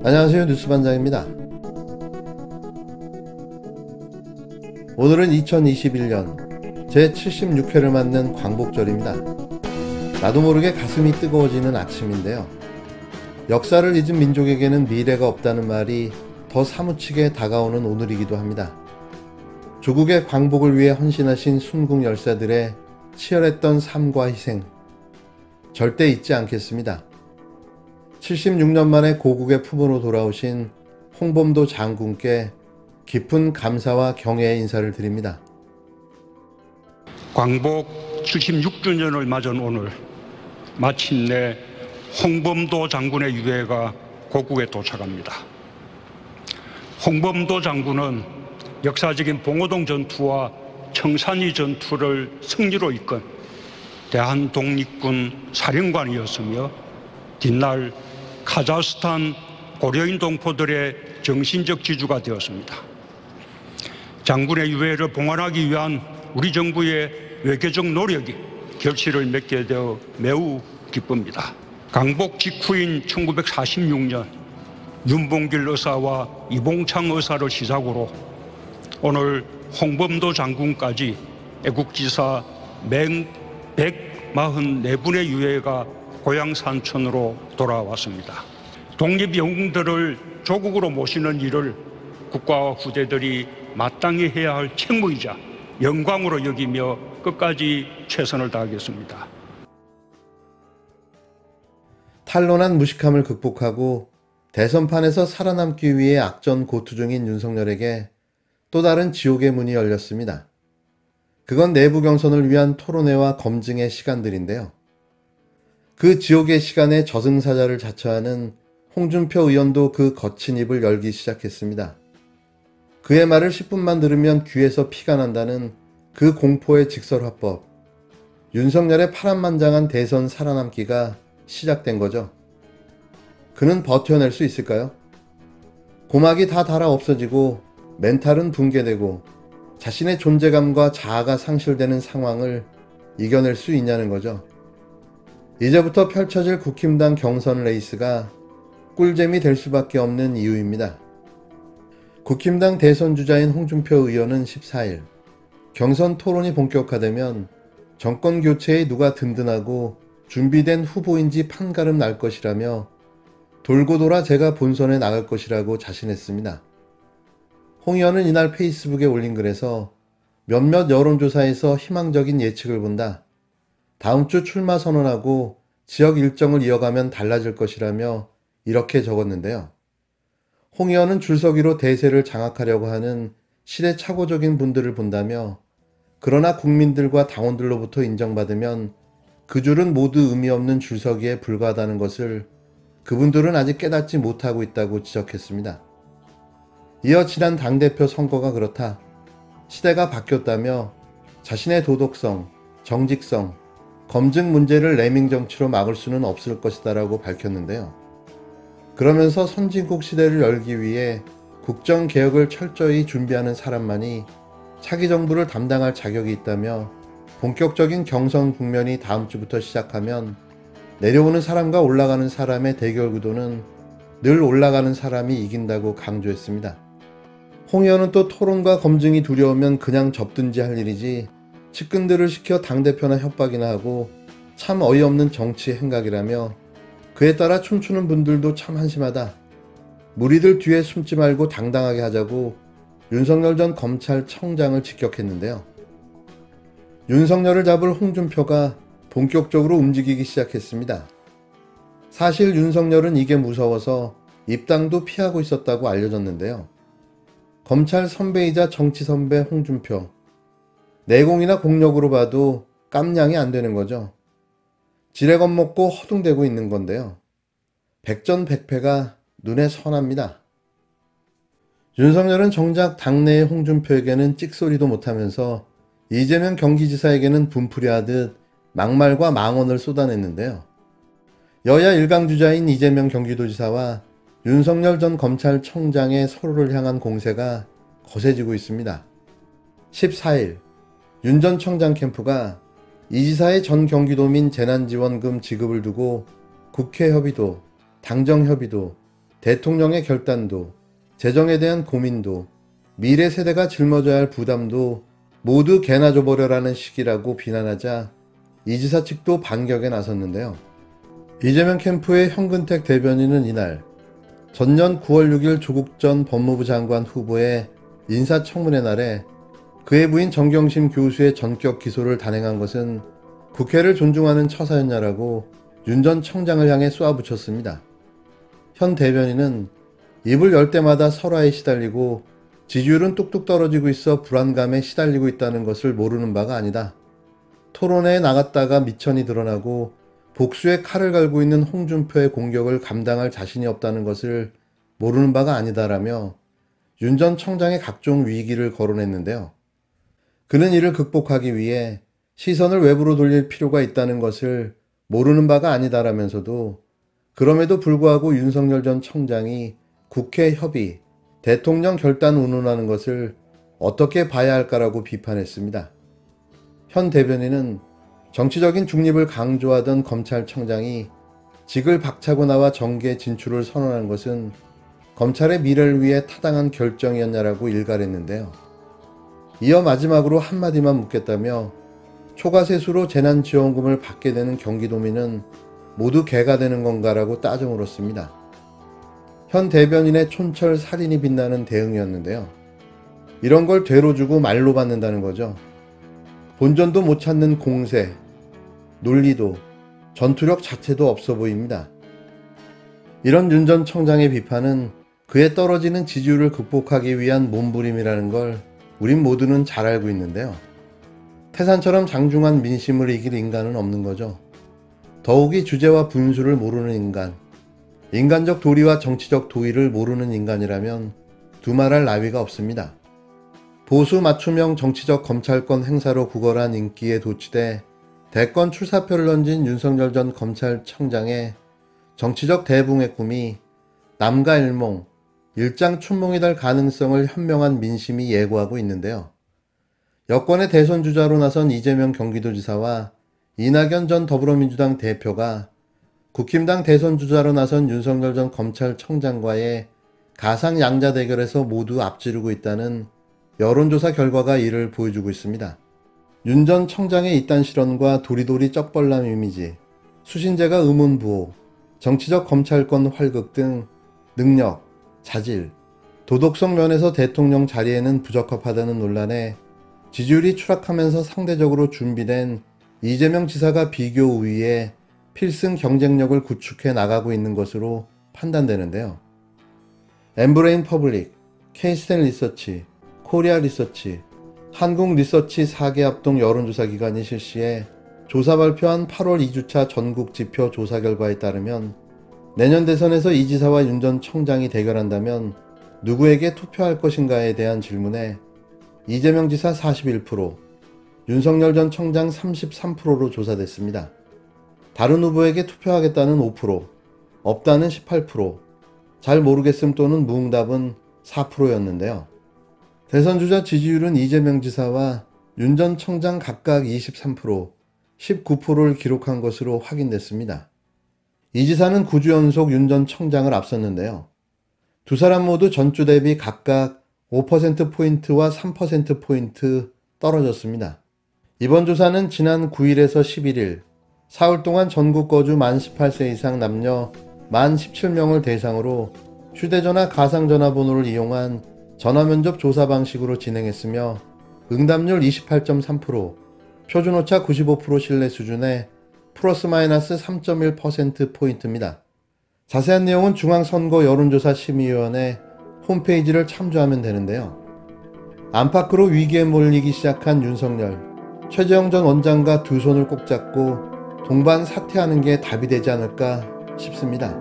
안녕하세요, 뉴스반장입니다. 오늘은 2021년 제76회를 맞는 광복절입니다. 나도 모르게 가슴이 뜨거워지는 아침인데요. 역사를 잊은 민족에게는 미래가 없다는 말이 더 사무치게 다가오는 오늘이기도 합니다. 조국의 광복을 위해 헌신하신 순국 열사들의 치열했던 삶과 희생, 절대 잊지 않겠습니다. 76년 만에 고국의 품으로 돌아오신 홍범도 장군께 깊은 감사와 경애의 인사를 드립니다. 광복 76주년을 맞은 오늘 마침내 홍범도 장군의 유해가 고국에 도착합니다. 홍범도 장군은 역사적인 봉오동 전투와 청산리 전투를 승리로 이끈 대한독립군 사령관이었으며 뒷날 카자흐스탄 고려인 동포들의 정신적 지주가 되었습니다. 장군의 유해를 봉안하기 위한 우리 정부의 외교적 노력이 결실을 맺게 되어 매우 기쁩니다. 광복 직후인 1946년 윤봉길 의사와 이봉창 의사를 시작으로 오늘 홍범도 장군까지 애국지사 144분의 유해가 고향 산천으로 돌아왔습니다. 독립영웅들을 조국으로 모시는 일을 국가와 후대들이 마땅히 해야 할 책무이자 영광으로 여기며 끝까지 최선을 다하겠습니다. 탄로난 무식함을 극복하고 대선판에서 살아남기 위해 악전 고투 중인 윤석열에게 또 다른 지옥의 문이 열렸습니다. 그건 내부 경선을 위한 토론회와 검증의 시간들인데요. 그 지옥의 시간에 저승사자를 자처하는 홍준표 의원도 그 거친 입을 열기 시작했습니다. 그의 말을 10분만 들으면 귀에서 피가 난다는 그 공포의 직설화법, 윤석열의 파란만장한 대선 살아남기가 시작된 거죠. 그는 버텨낼 수 있을까요? 고막이 다 닳아 없어지고 멘탈은 붕괴되고 자신의 존재감과 자아가 상실되는 상황을 이겨낼 수 있냐는 거죠. 이제부터 펼쳐질 국힘당 경선 레이스가 꿀잼이 될 수밖에 없는 이유입니다. 국힘당 대선 주자인 홍준표 의원은 14일 경선 토론이 본격화되면 정권 교체에 누가 든든하고 준비된 후보인지 판가름 날 것이라며 돌고 돌아 제가 본선에 나갈 것이라고 자신했습니다. 홍 의원은 이날 페이스북에 올린 글에서 몇몇 여론조사에서 희망적인 예측을 본다. 다음 주 출마 선언하고 지역 일정을 이어가면 달라질 것이라며 이렇게 적었는데요. 홍 의원은 줄서기로 대세를 장악하려고 하는 시대착오적인 분들을 본다며 그러나 국민들과 당원들로부터 인정받으면 그 줄은 모두 의미 없는 줄서기에 불과하다는 것을 그분들은 아직 깨닫지 못하고 있다고 지적했습니다. 이어 지난 당대표 선거가 그렇다. 시대가 바뀌었다며 자신의 도덕성, 정직성, 검증 문제를 레밍 정치로 막을 수는 없을 것이다라고 밝혔는데요. 그러면서 선진국 시대를 열기 위해 국정개혁을 철저히 준비하는 사람만이 차기 정부를 담당할 자격이 있다며 본격적인 경선 국면이 다음 주부터 시작하면 내려오는 사람과 올라가는 사람의 대결 구도는 늘 올라가는 사람이 이긴다고 강조했습니다. 홍 의원은 또 토론과 검증이 두려우면 그냥 접든지 할 일이지 측근들을 시켜 당대표나 협박이나 하고 참 어이없는 정치 행각이라며 그에 따라 춤추는 분들도 참 한심하다. 무리들 뒤에 숨지 말고 당당하게 하자고 윤석열 전 검찰청장을 직격했는데요. 윤석열을 잡을 홍준표가 본격적으로 움직이기 시작했습니다. 사실 윤석열은 이게 무서워서 입당도 피하고 있었다고 알려졌는데요. 검찰 선배이자 정치 선배 홍준표, 내공이나 공력으로 봐도 깜냥이 안 되는 거죠. 지레 겁먹고 허둥대고 있는 건데요. 백전백패가 눈에 선합니다. 윤석열은 정작 당내의 홍준표에게는 찍소리도 못하면서 이재명 경기지사에게는 분풀이하듯 막말과 망언을 쏟아냈는데요. 여야 일강주자인 이재명 경기도지사와 윤석열 전 검찰청장의 서로를 향한 공세가 거세지고 있습니다. 14일 윤 전 청장 캠프가 이 지사의 전 경기도민 재난지원금 지급을 두고 국회 협의도, 당정 협의도, 대통령의 결단도, 재정에 대한 고민도, 미래 세대가 짊어져야 할 부담도 모두 개나 줘버려라는 식이라고 비난하자 이 지사 측도 반격에 나섰는데요. 이재명 캠프의 현근택 대변인은 이날 전년 9월 6일 조국 전 법무부 장관 후보의 인사청문회 날에 그의 부인 정경심 교수의 전격 기소를 단행한 것은 국회를 존중하는 처사였냐라고 윤 전 청장을 향해 쏘아붙였습니다. 현 대변인은 입을 열 때마다 설화에 시달리고 지지율은 뚝뚝 떨어지고 있어 불안감에 시달리고 있다는 것을 모르는 바가 아니다. 토론회에 나갔다가 미천이 드러나고 복수의 칼을 갈고 있는 홍준표의 공격을 감당할 자신이 없다는 것을 모르는 바가 아니다라며 윤 전 청장의 각종 위기를 거론했는데요. 그는 이를 극복하기 위해 시선을 외부로 돌릴 필요가 있다는 것을 모르는 바가 아니다라면서도 그럼에도 불구하고 윤석열 전 청장이 국회 협의, 대통령 결단 운운하는 것을 어떻게 봐야 할까라고 비판했습니다. 현 대변인은 정치적인 중립을 강조하던 검찰청장이 직을 박차고 나와 정계 진출을 선언한 것은 검찰의 미래를 위해 타당한 결정이었냐라고 일갈했는데요. 이어 마지막으로 한마디만 묻겠다며 초과세수로 재난지원금을 받게 되는 경기도민은 모두 개가 되는 건가라고 따져 물었습니다. 현 대변인의 촌철 살인이 빛나는 대응이었는데요. 이런 걸 되로 주고 말로 받는다는 거죠. 본전도 못 찾는 공세, 논리도, 전투력 자체도 없어 보입니다. 이런 윤 전 청장의 비판은 그의 떨어지는 지지율을 극복하기 위한 몸부림이라는 걸 우린 모두는 잘 알고 있는데요. 태산처럼 장중한 민심을 이길 인간은 없는 거죠. 더욱이 주제와 분수를 모르는 인간, 인간적 도리와 정치적 도의를 모르는 인간이라면 두말할 나위가 없습니다. 보수 맞춤형 정치적 검찰권 행사로 구걸한 인기에 도취돼 대권 출사표를 던진 윤석열 전 검찰청장의 정치적 대붕의 꿈이 남가 일몽, 일장춘몽이 될 가능성을 현명한 민심이 예고하고 있는데요. 여권의 대선 주자로 나선 이재명 경기도지사와 이낙연 전 더불어민주당 대표가 국힘당 대선 주자로 나선 윤석열 전 검찰청장과의 가상 양자 대결에서 모두 앞지르고 있다는 여론조사 결과가 이를 보여주고 있습니다. 윤 전 청장의 이딴 실언과 도리도리 쩍벌남 이미지, 수신제가 의문부호, 정치적 검찰권 활극 등 능력, 자질, 도덕성 면에서 대통령 자리에는 부적합하다는 논란에 지지율이 추락하면서 상대적으로 준비된 이재명 지사가 비교 우위에 필승 경쟁력을 구축해 나가고 있는 것으로 판단되는데요. 엠브레인 퍼블릭, 케이스텐 리서치, 코리아 리서치, 한국 리서치 4개 합동 여론조사 기관이 실시해 조사 발표한 8월 2주차 전국 지표 조사 결과에 따르면 내년 대선에서 이 지사와 윤 전 청장이 대결한다면 누구에게 투표할 것인가에 대한 질문에 이재명 지사 41%, 윤석열 전 청장 33%로 조사됐습니다. 다른 후보에게 투표하겠다는 5%, 없다는 18%, 잘 모르겠음 또는 무응답은 4%였는데요. 대선주자 지지율은 이재명 지사와 윤 전 청장 각각 23%, 19%를 기록한 것으로 확인됐습니다. 이 지사는 9주 연속 윤 전 청장을 앞섰는데요. 두 사람 모두 전주 대비 각각 5%포인트와 3%포인트 떨어졌습니다. 이번 조사는 지난 9일에서 11일, 사흘 동안 전국 거주 만 18세 이상 남녀 만 17명을 대상으로 휴대전화 가상전화번호를 이용한 전화면접 조사 방식으로 진행했으며 응답률 28.3%, 표준오차 95% 신뢰 수준의 플러스 마이너스 3.1%포인트입니다. 자세한 내용은 중앙선거 여론조사 심의위원회 홈페이지를 참조하면 되는데요. 안팎으로 위기에 몰리기 시작한 윤석열, 최재형 전 원장과 두 손을 꼭 잡고 동반 사퇴하는 게 답이 되지 않을까 싶습니다.